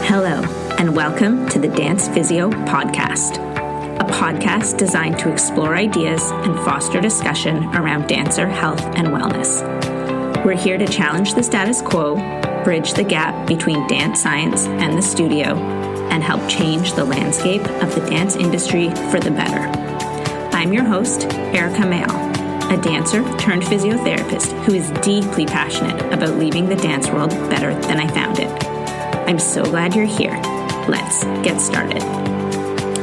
Hello, and welcome to the Dance Physio Podcast, a podcast designed to explore ideas and foster discussion around dancer health and wellness. We're here to challenge the status quo, bridge the gap between dance science and the studio, and help change the landscape of the dance industry for the better. I'm your host, Erika Mayall, a dancer turned physiotherapist who is deeply passionate about leaving the dance world better than I found it. I'm so glad you're here. Let's get started.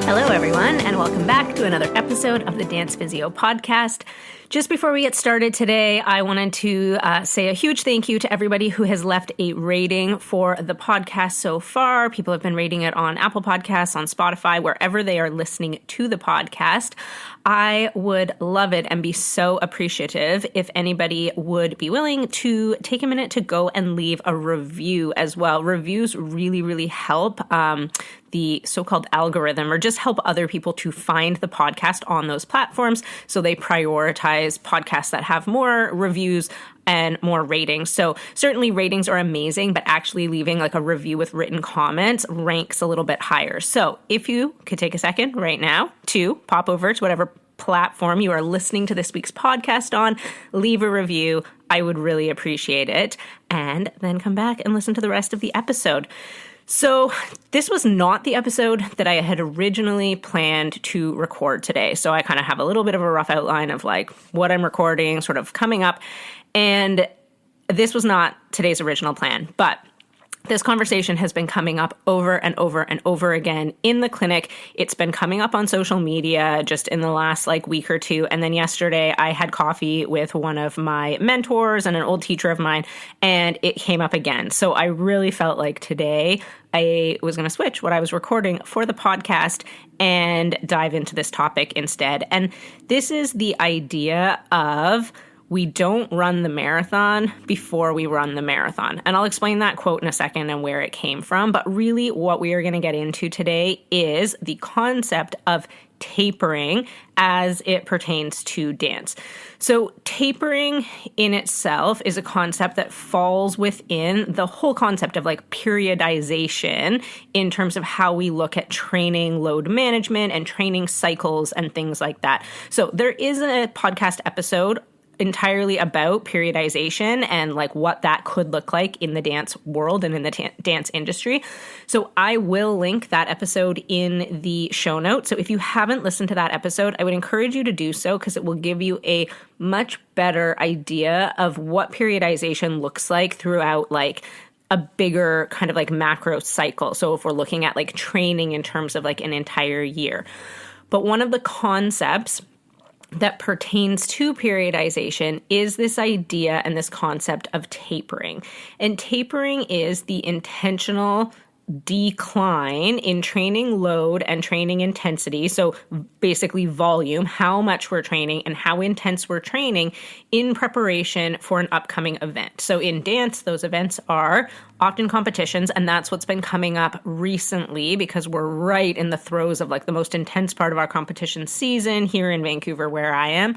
Hello, everyone, and welcome back to another episode of the Dance Physio Podcast. Just before we get started today, I wanted to say a huge thank you to everybody who has left a rating for the podcast so far. People have been rating it on Apple Podcasts, on Spotify, wherever they are listening to the podcast. I would love it and be so appreciative if anybody would be willing to take a minute to go and leave a review as well. Reviews really help the so-called algorithm, or just help other people to find the podcast on those platforms, so they prioritize podcasts that have more reviews and more ratings. So certainly ratings are amazing, but actually leaving like a review with written comments ranks a little bit higher. So if you could take a second right now to pop over to whatever platform you are listening to this week's podcast on, leave a review. I would really appreciate it. And then come back and listen to the rest of the episode. So this was not the episode that I had originally planned to record today. So I kind of have a little bit of a rough outline of like what I'm recording sort of coming up. And this was not today's original plan, but this conversation has been coming up over and over again in the clinic. It's been coming up on social media just in the last week or two. And then yesterday I had coffee with one of my mentors and an old teacher of mine, and it came up again. So I really felt like today I was going to switch what I was recording for the podcast and dive into this topic instead. And this is the idea of we don't run the marathon before we run the marathon. And I'll explain that quote in a second and where it came from. But really what we are going to get into today is the concept of tapering as it pertains to dance. So tapering in itself is a concept that falls within the whole concept of periodization in terms of how we look at training, load management, and training cycles and things like that. So there is a podcast episode entirely about periodization and what that could look like in the dance world and in the dance industry. So I will link that episode in the show notes. So if you haven't listened to that episode, I would encourage you to do so, because it will give you a much better idea of what periodization looks like throughout a bigger kind of macro cycle. So if we're looking at training in terms of an entire year. But one of the concepts that pertains to periodization is this idea and this concept of tapering. And tapering is the intentional decline in training load and training intensity. So basically volume, how much we're training and how intense we're training in preparation for an upcoming event. So in dance, those events are often competitions, and that's what's been coming up recently because we're right in the throes of the most intense part of our competition season here in Vancouver, where I am.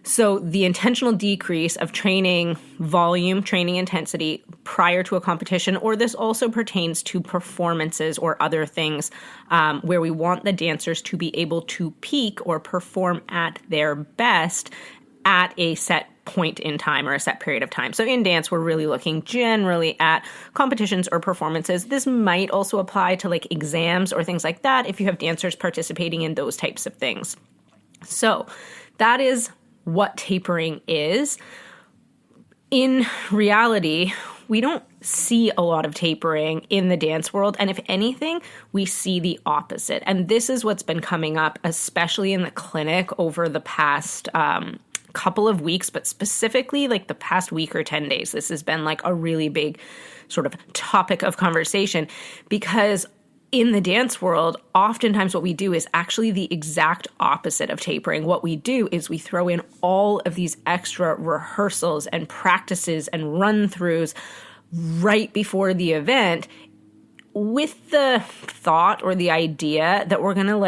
So the intentional decrease of training volume, training intensity prior to a competition, or this also pertains to performances or other things where we want the dancers to be able to peak or perform at their best at a set point in time or a set period of time. So in dance, we're really looking generally at competitions or performances. This might also apply to exams or things like that if you have dancers participating in those types of things. So that is what tapering is. In reality, we don't see a lot of tapering in the dance world. And if anything, we see the opposite. And this is what's been coming up, especially in the clinic over the past couple of weeks, but specifically the past week or 10 days. This has been a really big sort of topic of conversation, because in the dance world, oftentimes what we do is actually the exact opposite of tapering. What we do is we throw in all of these extra rehearsals and practices and run-throughs right before the event with the thought or the idea that we're going to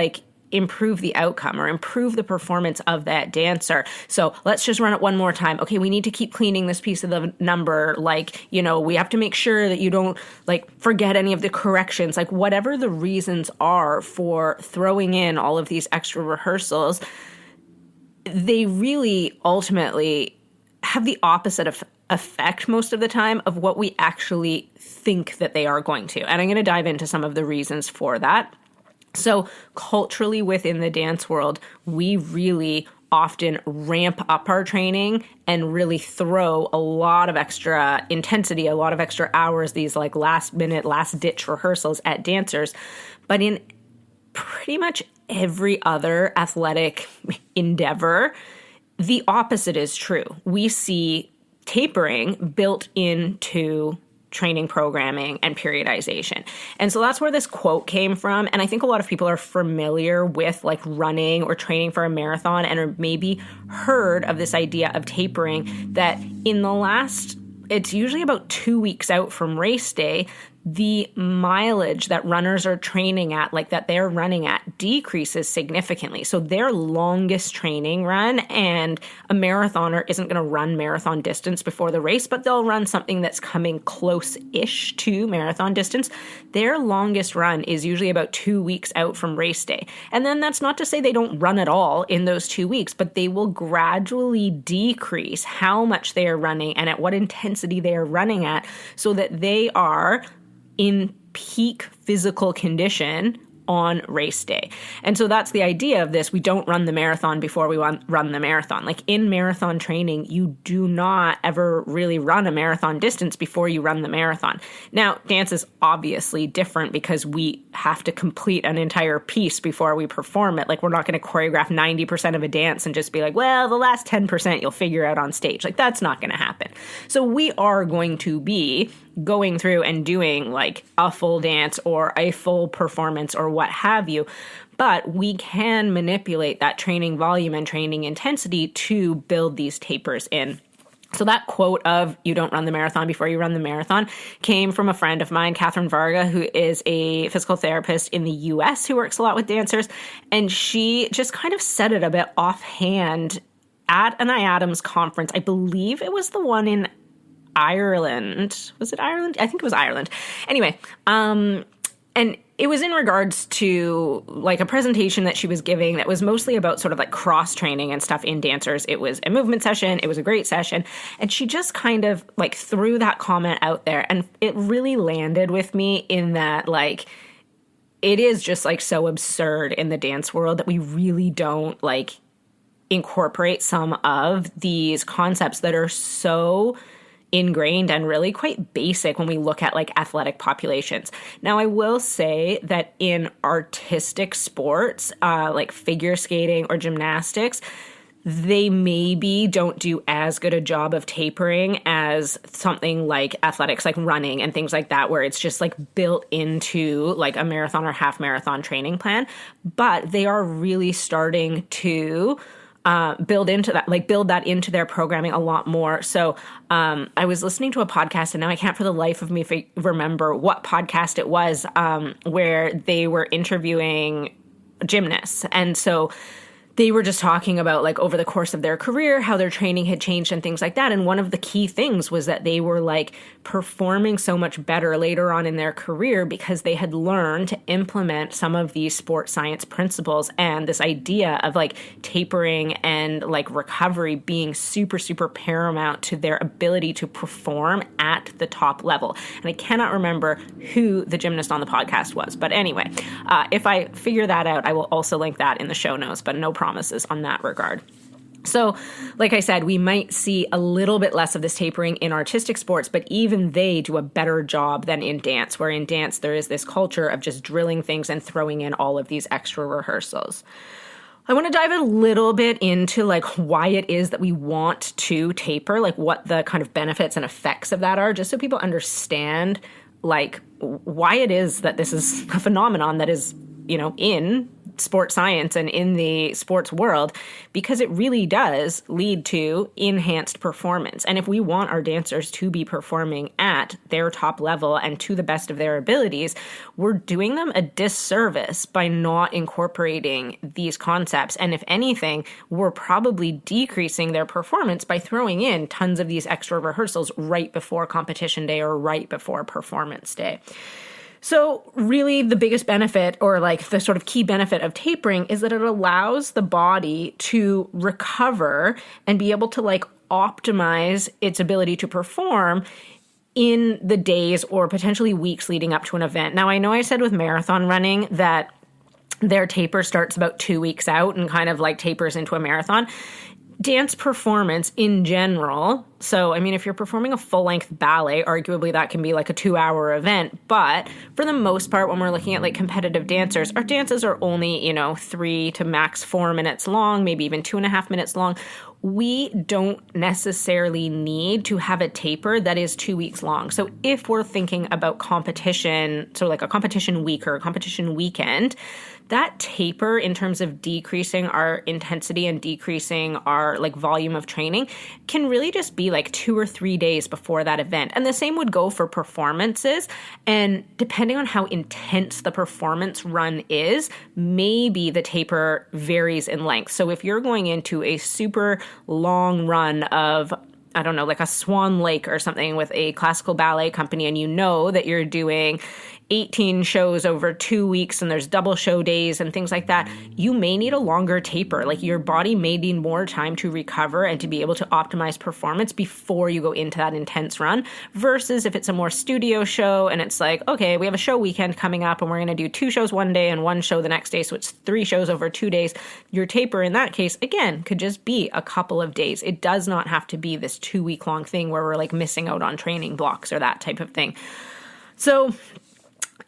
improve the outcome or improve the performance of that dancer. So let's just run it one more time. Okay, we need to keep cleaning this piece of the number. Like, we have to make sure that you don't forget any of the corrections. Like, whatever the reasons are for throwing in all of these extra rehearsals, they really ultimately have the opposite effect most of the time of what we actually think that they are going to. And I'm going to dive into some of the reasons for that. So culturally within the dance world, we really often ramp up our training and really throw a lot of extra intensity, a lot of extra hours, these last minute, last ditch rehearsals at dancers. But in pretty much every other athletic endeavor, the opposite is true. We see tapering built into training programming and periodization. And so that's where this quote came from. And I think a lot of people are familiar with running or training for a marathon and are maybe heard of this idea of tapering, that in the last, it's usually about 2 weeks out from race day, the mileage that runners are training at, that they're running at, decreases significantly. So their longest training run, and a marathoner isn't going to run marathon distance before the race, but they'll run something that's coming close-ish to marathon distance. Their longest run is usually about 2 weeks out from race day. And then that's not to say they don't run at all in those 2 weeks, but they will gradually decrease how much they are running and at what intensity they are running at, so that they are in peak physical condition on race day. And so that's the idea of this. We don't run the marathon before we run the marathon. In marathon training, you do not ever really run a marathon distance before you run the marathon. Now, dance is obviously different because we have to complete an entire piece before we perform it. We're not going to choreograph 90% of a dance and just be the last 10% you'll figure out on stage. That's not going to happen. So we are going to be going through and doing a full dance or a full performance or what have you. But we can manipulate that training volume and training intensity to build these tapers in. So that quote of "you don't run the marathon before you run the marathon" came from a friend of mine, Catherine Vargo, who is a physical therapist in the US who works a lot with dancers. And she just kind of said it a bit offhand at an IADMS conference. I believe it was the one in Ireland. Was it Ireland? I think it was Ireland. Anyway, and it was in regards to a presentation that she was giving that was mostly about sort of cross training and stuff in dancers. It was a movement session. It was a great session. And she just kind of threw that comment out there. And it really landed with me in that it is just so absurd in the dance world that we really don't incorporate some of these concepts that are so ingrained and really quite basic when we look at athletic populations. Now, I will say that in artistic sports, figure skating or gymnastics, they maybe don't do as good a job of tapering as something like athletics, like running and things like that, where it's just built into a marathon or half marathon training plan. But they are really starting to build that into their programming a lot more. So I was listening to a podcast, and now I can't for the life of me remember what podcast it was, where they were interviewing gymnasts. And so they were just talking about over the course of their career, how their training had changed and things like that. And one of the key things was that they were performing so much better later on in their career because they had learned to implement some of these sports science principles and this idea of tapering and recovery being super, super paramount to their ability to perform at the top level. And I cannot remember who the gymnast on the podcast was. But anyway, if I figure that out, I will also link that in the show notes, but no promises on that regard. So, like I said, we might see a little bit less of this tapering in artistic sports, but even they do a better job than in dance, where in dance there is this culture of just drilling things and throwing in all of these extra rehearsals. I want to dive a little bit into why it is that we want to taper, what the kind of benefits and effects of that are, just so people understand why it is that this is a phenomenon that is, in sports science and in the sports world, because it really does lead to enhanced performance. And if we want our dancers to be performing at their top level and to the best of their abilities, we're doing them a disservice by not incorporating these concepts. And if anything, we're probably decreasing their performance by throwing in tons of these extra rehearsals right before competition day or right before performance day. So really the biggest benefit, or like the sort of key benefit of tapering, is that it allows the body to recover and be able to like optimize its ability to perform in the days or potentially weeks leading up to an event. Now, I know I said with marathon running that their taper starts about 2 weeks out and kind of like tapers into a marathon. Dance performance in general, so I mean, if you're performing a full-length ballet, arguably that can be like a 2-hour event, but for the most part, when we're looking at like competitive dancers, our dances are only, 3 to max 4 minutes long, maybe even 2.5 minutes long. We don't necessarily need to have a taper that is 2 weeks long. So if we're thinking about competition, so like a competition week or a competition weekend, that taper in terms of decreasing our intensity and decreasing our like volume of training can really just be like 2 or 3 days before that event. And the same would go for performances. And depending on how intense the performance run is, maybe the taper varies in length. So if you're going into a super long run of, I don't know, like a Swan Lake or something with a classical ballet company, and you know that you're doing 18 shows over 2 weeks and there's double show days and things like that, you may need a longer taper. Like your body may need more time to recover and to be able to optimize performance before you go into that intense run, versus if it's a more studio show and it's like, okay, we have a show weekend coming up and we're going to do 2 shows one day and 1 show the next day. So it's 3 shows over 2 days. Your taper in that case, again, could just be a couple of days. It does not have to be this 2-week long thing where we're like missing out on training blocks or that type of thing. So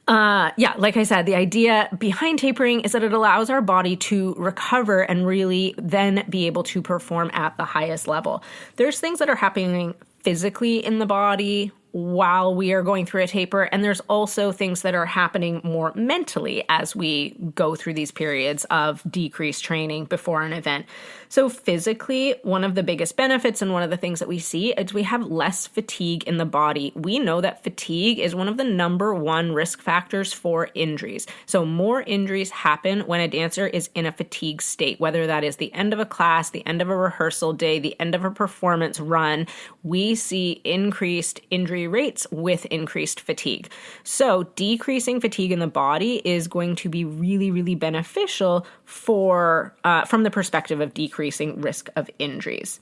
like I said, the idea behind tapering is that it allows our body to recover and really then be able to perform at the highest level. There's things that are happening physically in the body while we are going through a taper, and there's also things that are happening more mentally as we go through these periods of decreased training before an event. So physically, one of the biggest benefits and one of the things that we see is we have less fatigue in the body. We know that fatigue is one of the number 1 risk factors for injuries. So more injuries happen when a dancer is in a fatigue state, whether that is the end of a class, the end of a rehearsal day, the end of a performance run. We see increased injury rates with increased fatigue. So decreasing fatigue in the body is going to be really, really beneficial for from the perspective of decreasing risk of injuries.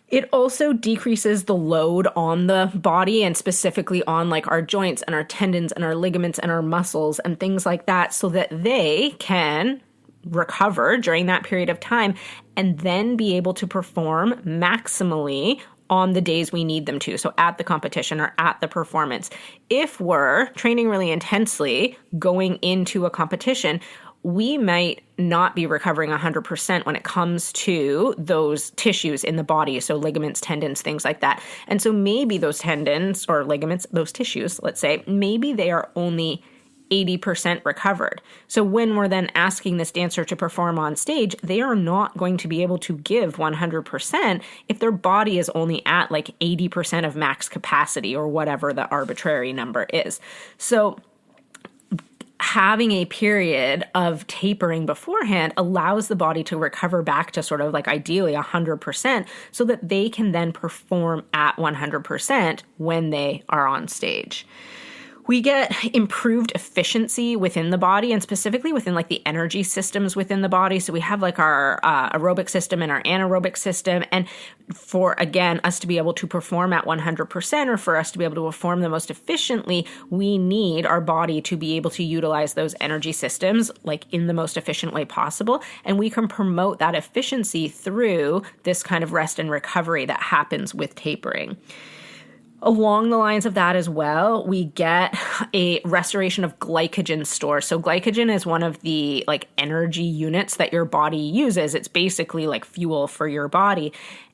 It also decreases the load on the body and specifically on like our joints and our tendons and our ligaments and our muscles and things like that, so that they can recover during that period of time and then be able to perform maximally on the days we need them to. So at the competition or at the performance. If we're training really intensely going into a competition, we might not be recovering 100% when it comes to those tissues in the body. So ligaments, tendons, things like that. And so maybe those tendons or ligaments, those tissues, let's say, maybe they are only 80% recovered. So when we're then asking this dancer to perform on stage, they are not going to be able to give 100% if their body is only at like 80% of max capacity or whatever the arbitrary number is. So having a period of tapering beforehand allows the body to recover back to sort of like ideally 100% so that they can then perform at 100% when they are on stage. We get improved efficiency within the body and specifically within like the energy systems within the body. So we have like our aerobic system and our anaerobic system. And for, again, us to be able to perform at 100% or for us to be able to perform the most efficiently, we need our body to be able to utilize those energy systems like in the most efficient way possible. And we can promote that efficiency through this kind of rest and recovery that happens with tapering. Along the lines of that as well, we get a restoration of glycogen stores. So glycogen is one of the like energy units that your body uses. It's basically like fuel for your body.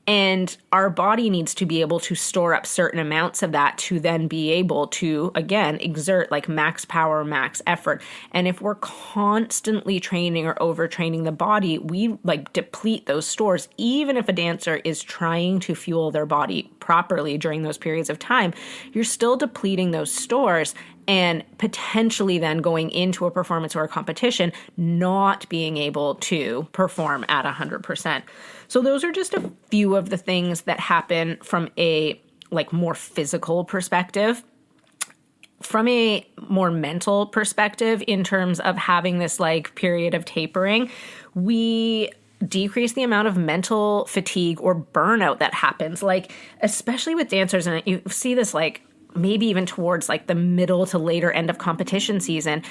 And our body needs to be able to store up certain amounts of that to then be able to, again, exert like max power, max effort. And if we're constantly training or overtraining the body, we like deplete those stores. Even if a dancer is trying to fuel their body properly during those periods of time, you're still depleting those stores and potentially then going into a performance or a competition, not being able to perform at 100%. So those are just a few of the things that happen from a like more physical perspective. From a more mental perspective, in terms of having this like period of tapering, we decrease the amount of mental fatigue or burnout that happens, like especially with dancers. And you see this like maybe even towards like the middle to later end of competition season.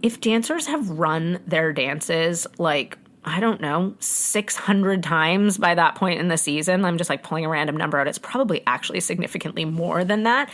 If dancers have run their dances like, I don't know, 600 times by that point in the season, I'm just like pulling a random number out, it's probably actually significantly more than that,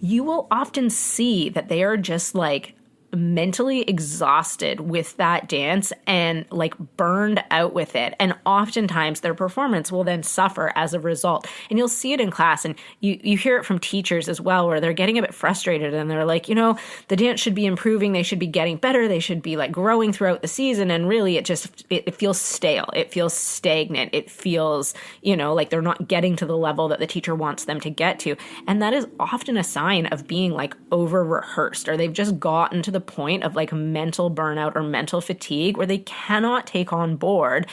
you will often see that they are just like mentally exhausted with that dance and like burned out with it. And oftentimes their performance will then suffer as a result. And you'll see it in class, and you hear it from teachers as well, where they're getting a bit frustrated and they're like, the dance should be improving. They should be getting better. They should be like growing throughout the season. And really it feels stale. It feels stagnant. It feels, like they're not getting to the level that the teacher wants them to get to. And that is often a sign of being like over rehearsed, or they've just gotten to the point of like mental burnout or mental fatigue where they cannot take on board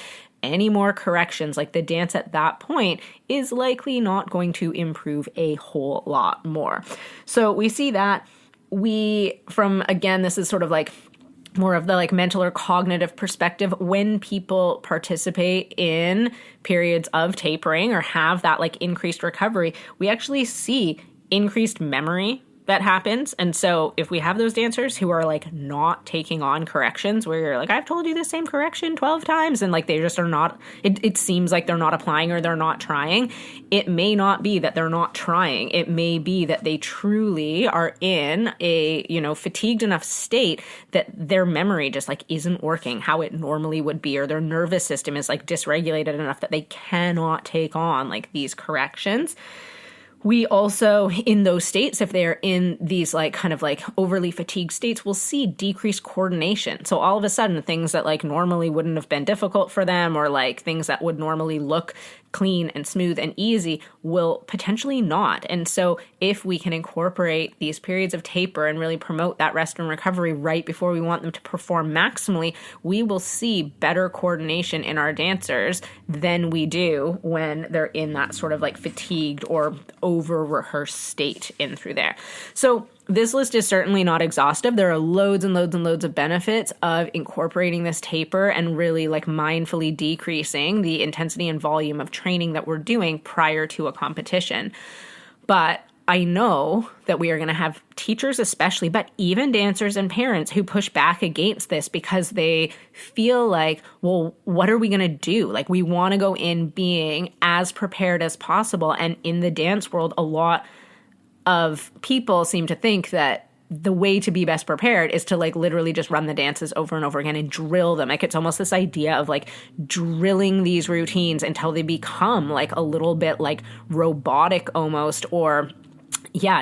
any more corrections. Like the dance at that point is likely not going to improve a whole lot more. So we see that this is sort of like more of the like mental or cognitive perspective. When people participate in periods of tapering or have that like increased recovery, we actually see increased memory that happens. And so if we have those dancers who are like not taking on corrections, where you're like, I've told you the same correction 12 times, and like they just are not, it seems like they're not applying or they're not trying. It may not be that they're not trying. It may be that they truly are in a, fatigued enough state that their memory just like isn't working how it normally would be, or their nervous system is like dysregulated enough that they cannot take on like these corrections. We also, in those states, if they're in these like kind of like overly fatigued states, we'll see decreased coordination. So all of a sudden, things that like normally wouldn't have been difficult for them, or like things that would normally look clean and smooth and easy, will potentially not. And so if we can incorporate these periods of taper and really promote that rest and recovery right before we want them to perform maximally, we will see better coordination in our dancers than we do when they're in that sort of like fatigued or over-rehearsed state in through there. So this list is certainly not exhaustive. There are loads and loads and loads of benefits of incorporating this taper and really like mindfully decreasing the intensity and volume of training that we're doing prior to a competition. But I know that we are going to have teachers especially, but even dancers and parents who push back against this because they feel like, well, what are we going to do? Like, we want to go in being as prepared as possible. And in the dance world, a lot of people seem to think that the way to be best prepared is to like literally just run the dances over and over again and drill them. Like, it's almost this idea of like drilling these routines until they become like a little bit like robotic almost, or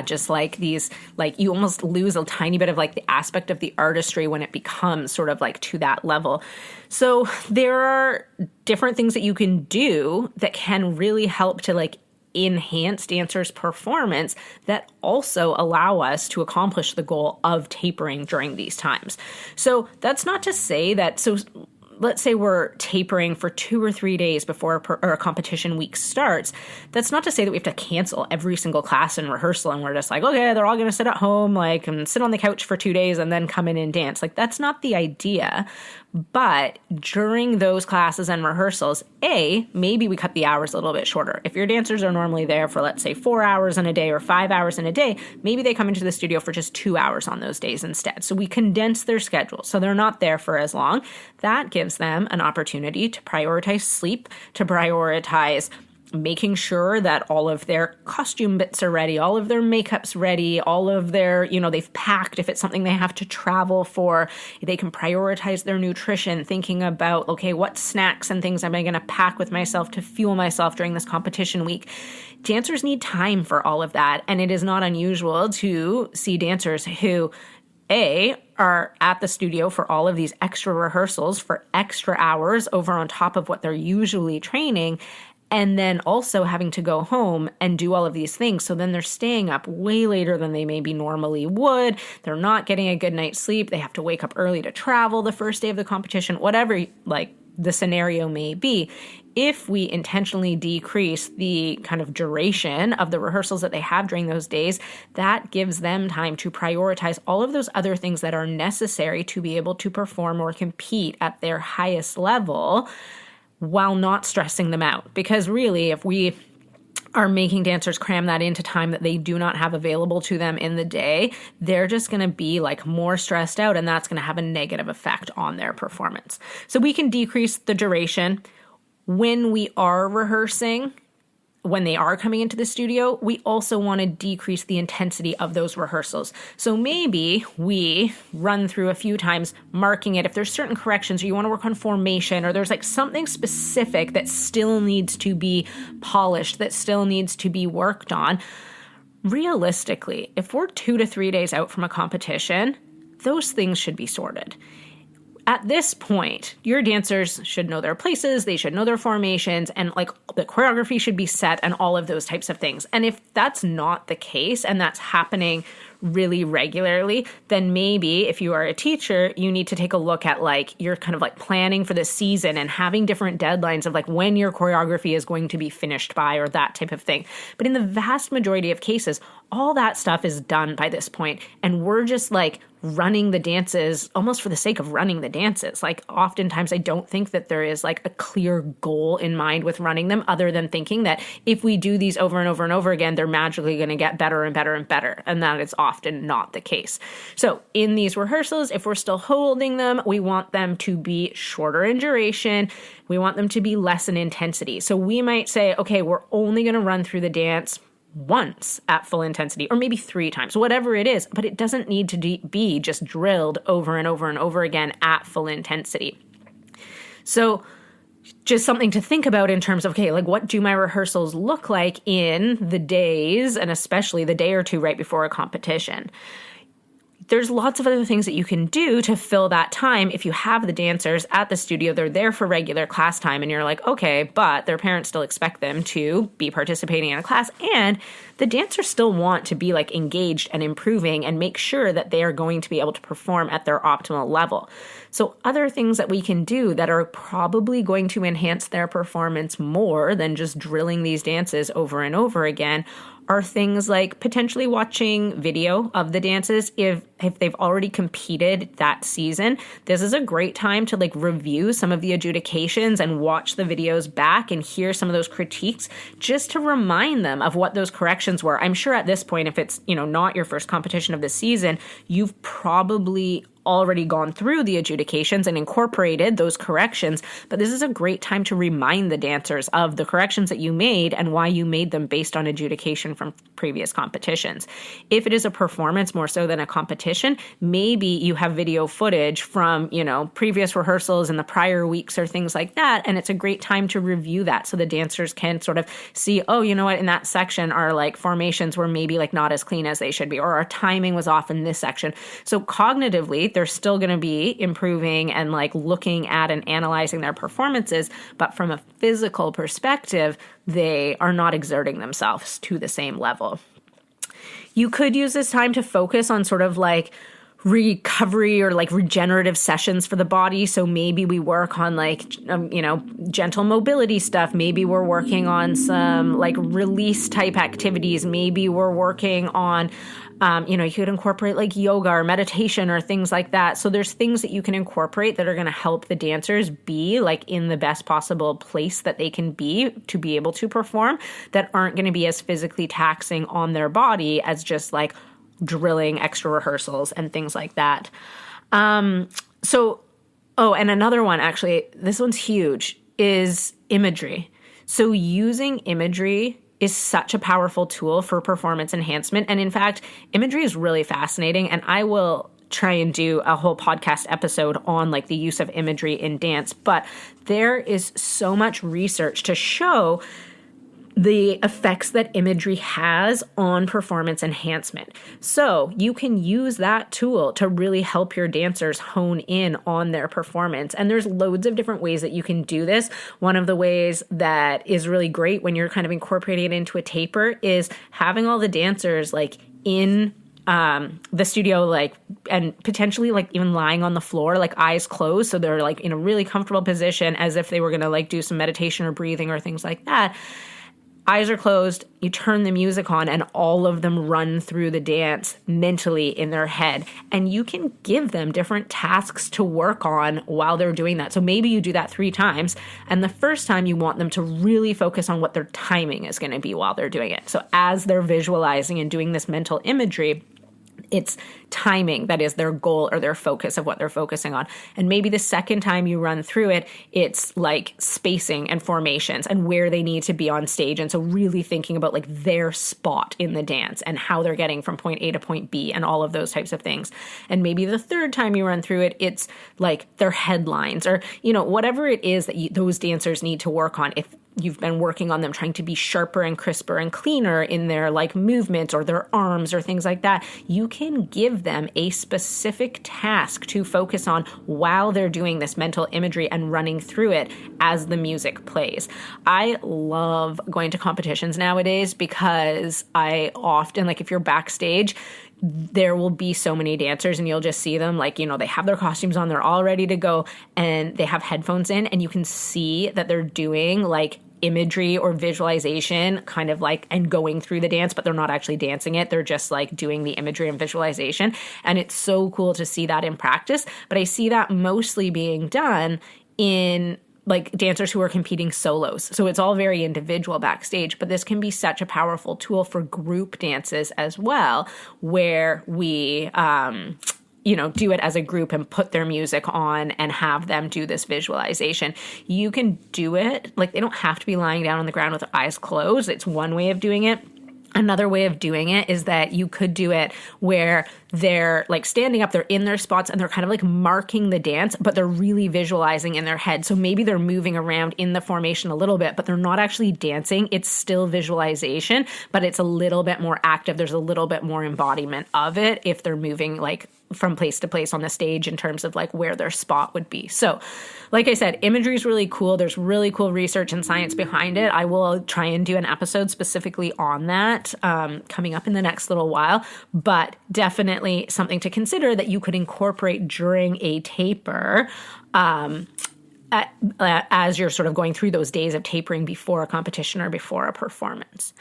just like these, like you almost lose a tiny bit of like the aspect of the artistry when it becomes sort of like to that level. So there are different things that you can do that can really help to like enhance dancers' performance that also allow us to accomplish the goal of tapering during these times. So that's not to say that, so let's say we're tapering for 2 or 3 days before a competition week starts. That's not to say that we have to cancel every single class and rehearsal and we're just like, okay, they're all going to sit at home, like, and sit on the couch for 2 days and then come in and dance. Like, that's not the idea. But during those classes and rehearsals, maybe we cut the hours a little bit shorter. If your dancers are normally there for, let's say, 4 hours in a day or 5 hours in a day, maybe they come into the studio for just 2 hours on those days instead. So we condense their schedule so they're not there for as long. That gives them an opportunity to prioritize sleep, to prioritize making sure that all of their costume bits are ready, all of their makeup's ready, all of their, they've packed if it's something they have to travel for. They can prioritize their nutrition, thinking about, okay, what snacks and things am I going to pack with myself to fuel myself during this competition week? Dancers need time for all of that. And it is not unusual to see dancers who, are at the studio for all of these extra rehearsals for extra hours over on top of what they're usually training, and then also having to go home and do all of these things. So then they're staying up way later than they maybe normally would. They're not getting a good night's sleep. They have to wake up early to travel the first day of the competition, whatever the scenario may be. If we intentionally decrease the kind of duration of the rehearsals that they have during those days, that gives them time to prioritize all of those other things that are necessary to be able to perform or compete at their highest level while not stressing them out. Because really, if we are making dancers cram that into time that they do not have available to them in the day, they're just going to be more stressed out, and that's going to have a negative effect on their performance. So we can decrease the duration. When we are rehearsing, when they are coming into the studio, we also want to decrease the intensity of those rehearsals. So maybe we run through a few times, marking it. If there's certain corrections or you want to work on formation, or there's something specific that still needs to be polished, that still needs to be worked on, realistically, if we're 2 to 3 days out from a competition, those things should be sorted. At this point, your dancers should know their places, they should know their formations, and the choreography should be set and all of those types of things. And if that's not the case and that's happening really regularly, then maybe if you are a teacher, you need to take a look at you're kind of planning for the season and having different deadlines of when your choreography is going to be finished by, or that type of thing. But in the vast majority of cases, all that stuff is done by this point, and we're just running the dances almost for the sake of running the dances. Oftentimes I don't think that there is a clear goal in mind with running them, other than thinking that if we do these over and over and over again, they're magically going to get better and better and better. And that is often not the case. So in these rehearsals, if we're still holding them, we want them to be shorter in duration. We want them to be less in intensity. So we might say, okay, we're only going to run through the dance once at full intensity, or maybe 3 times, whatever it is, but it doesn't need to be just drilled over and over and over again at full intensity. So just something to think about in terms of, okay, what do my rehearsals look like in the days, and especially the day or two right before a competition? There's lots of other things that you can do to fill that time. If you have the dancers at the studio, they're there for regular class time, and you're okay, but their parents still expect them to be participating in a class, and the dancers still want to be engaged and improving and make sure that they are going to be able to perform at their optimal level. So other things that we can do that are probably going to enhance their performance more than just drilling these dances over and over again are things like potentially watching video of the dances. If they've already competed that season, this is a great time to review some of the adjudications and watch the videos back and hear some of those critiques, just to remind them of what those corrections were. I'm sure at this point, if it's not your first competition of the season, you've probably already gone through the adjudications and incorporated those corrections, but this is a great time to remind the dancers of the corrections that you made and why you made them based on adjudication from previous competitions. If it is a performance more so than a competition, maybe you have video footage from, previous rehearsals in the prior weeks or things like that, and it's a great time to review that so the dancers can sort of see, oh, you know what, in that section our formations were maybe not as clean as they should be, or our timing was off in this section. So cognitively, they're still going to be improving and looking at and analyzing their performances, but from a physical perspective, they are not exerting themselves to the same level. You could use this time to focus on sort of recovery or regenerative sessions for the body. So maybe we work on gentle mobility stuff. Maybe we're working on some release type activities. Maybe we're working on you could incorporate yoga or meditation or things like that. So there's things that you can incorporate that are going to help the dancers be in the best possible place that they can be to be able to perform, that aren't going to be as physically taxing on their body as just drilling extra rehearsals and things like that. And another one, actually, this one's huge, is imagery. So using imagery is such a powerful tool for performance enhancement. And in fact, imagery is really fascinating. And I will try and do a whole podcast episode on like the use of imagery in dance. But there is so much research to show the effects that imagery has on performance enhancement. So you can use that tool to really help your dancers hone in on their performance. And there's loads of different ways that you can do this. One of the ways that is really great when you're kind of incorporating it into a taper is having all the dancers like in the studio, like, and potentially like even lying on the floor, like eyes closed. So they're like in a really comfortable position as if they were going to like do some meditation or breathing or things like that. Eyes are closed, you turn the music on, and all of them run through the dance mentally in their head. And you can give them different tasks to work on while they're doing that. So maybe you do that 3 times, and the first time you want them to really focus on what their timing is going to be while they're doing it. So as they're visualizing and doing this mental imagery, it's timing that is their goal or their focus of what they're focusing on. And maybe the second time you run through it, it's like spacing and formations and where they need to be on stage. And so really thinking about like their spot in the dance and how they're getting from point A to point B and all of those types of things. And maybe the third time you run through it, it's like their headlines or, you know, whatever it is that those dancers need to work on. If you've been working on them trying to be sharper and crisper and cleaner in their like movements or their arms or things like that, you can give them a specific task to focus on while they're doing this mental imagery and running through it as the music plays. I love going to competitions nowadays because I often, like if you're backstage, there will be so many dancers and you'll just see them like, you know, they have their costumes on, they're all ready to go and they have headphones in and you can see that they're doing like imagery or visualization kind of like and going through the dance, but they're not actually dancing it. They're just like doing the imagery and visualization. And it's so cool to see that in practice. But I see that mostly being done in like dancers who are competing solos. So it's all very individual backstage, but this can be such a powerful tool for group dances as well, where we, do it as a group and put their music on and have them do this visualization. You can do it, like they don't have to be lying down on the ground with their eyes closed. It's one way of doing it. Another way of doing it is that you could do it where they're like standing up, they're in their spots and they're kind of like marking the dance, but they're really visualizing in their head. So maybe they're moving around in the formation a little bit, but they're not actually dancing. It's still visualization, but it's a little bit more active. There's a little bit more embodiment of it if they're moving like from place to place on the stage in terms of like where their spot would be. So like I said, imagery is really cool. There's really cool research and science behind it. I will try and do an episode specifically on that coming up in the next little while, but definitely something to consider that you could incorporate during a taper as you're sort of going through those days of tapering before a competition or before a performance.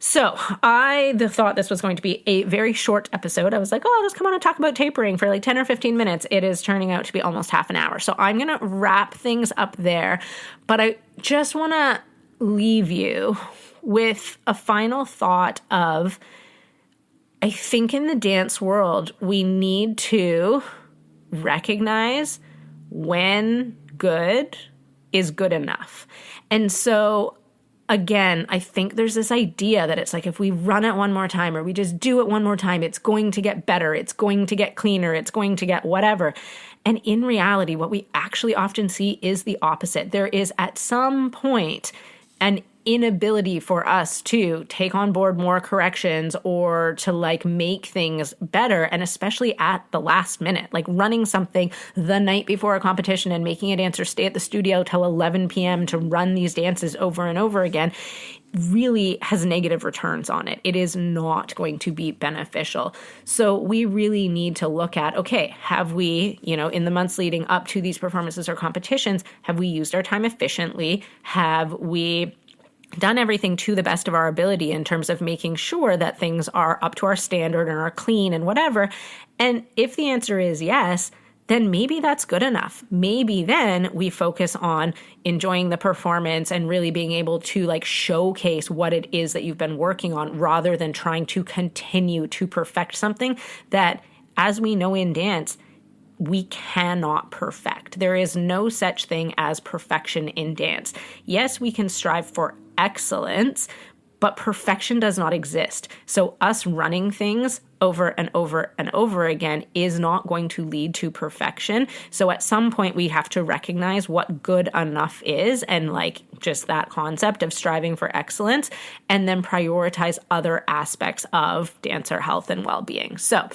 So I thought this was going to be a very short episode. I was like, I'll just come on and talk about tapering for like 10 or 15 minutes. It is turning out to be almost half an hour. So I'm going to wrap things up there. But I just want to leave you with a final thought of, I think in the dance world, we need to recognize when good is good enough. And so again, I think there's this idea that it's like if we run it one more time or we just do it one more time, it's going to get better, it's going to get cleaner, it's going to get whatever. And in reality, what we actually often see is the opposite. There is at some point an inability for us to take on board more corrections or to like make things better, and especially at the last minute, like running something the night before a competition and making a dancer stay at the studio till 11 p.m. to run these dances over and over again really has negative returns on it. It is not going to be beneficial. So we really need to look at, okay, have we, in the months leading up to these performances or competitions, have we used our time efficiently? Have we done everything to the best of our ability in terms of making sure that things are up to our standard and are clean and whatever? And if the answer is yes, then maybe that's good enough. Maybe then we focus on enjoying the performance and really being able to like showcase what it is that you've been working on rather than trying to continue to perfect something that, as we know in dance, we cannot perfect. There is no such thing as perfection in dance. Yes, we can strive for excellence, but perfection does not exist. So us running things over and over and over again is not going to lead to perfection. So at some point we have to recognize what good enough is, and like just that concept of striving for excellence, and then prioritize other aspects of dancer health and well-being. So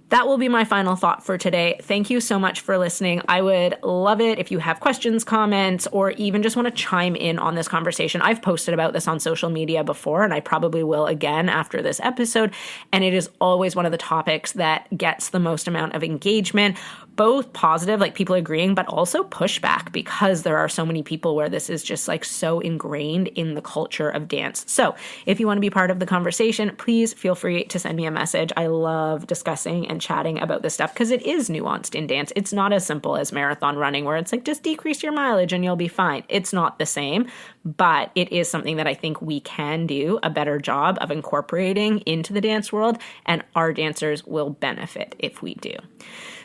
that will be my final thought for today. Thank you so much for listening. I would love it if you have questions, comments, or even just want to chime in on this conversation. I've posted about this on social media before, and I probably will again after this episode. And it is always one of the topics that gets the most amount of engagement, both positive, like people agreeing, but also pushback, because there are so many people where this is just like so ingrained in the culture of dance. So if you want to be part of the conversation, please feel free to send me a message. I love discussing and chatting about this stuff because it is nuanced in dance. It's not as simple as marathon running where it's like just decrease your mileage and you'll be fine. It's not the same, but it is something that I think we can do a better job of incorporating into the dance world, and our dancers will benefit if we do.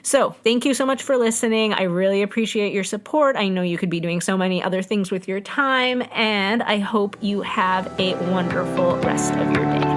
So thank you so much for listening. I really appreciate your support. I know you could be doing so many other things with your time, and I hope you have a wonderful rest of your day.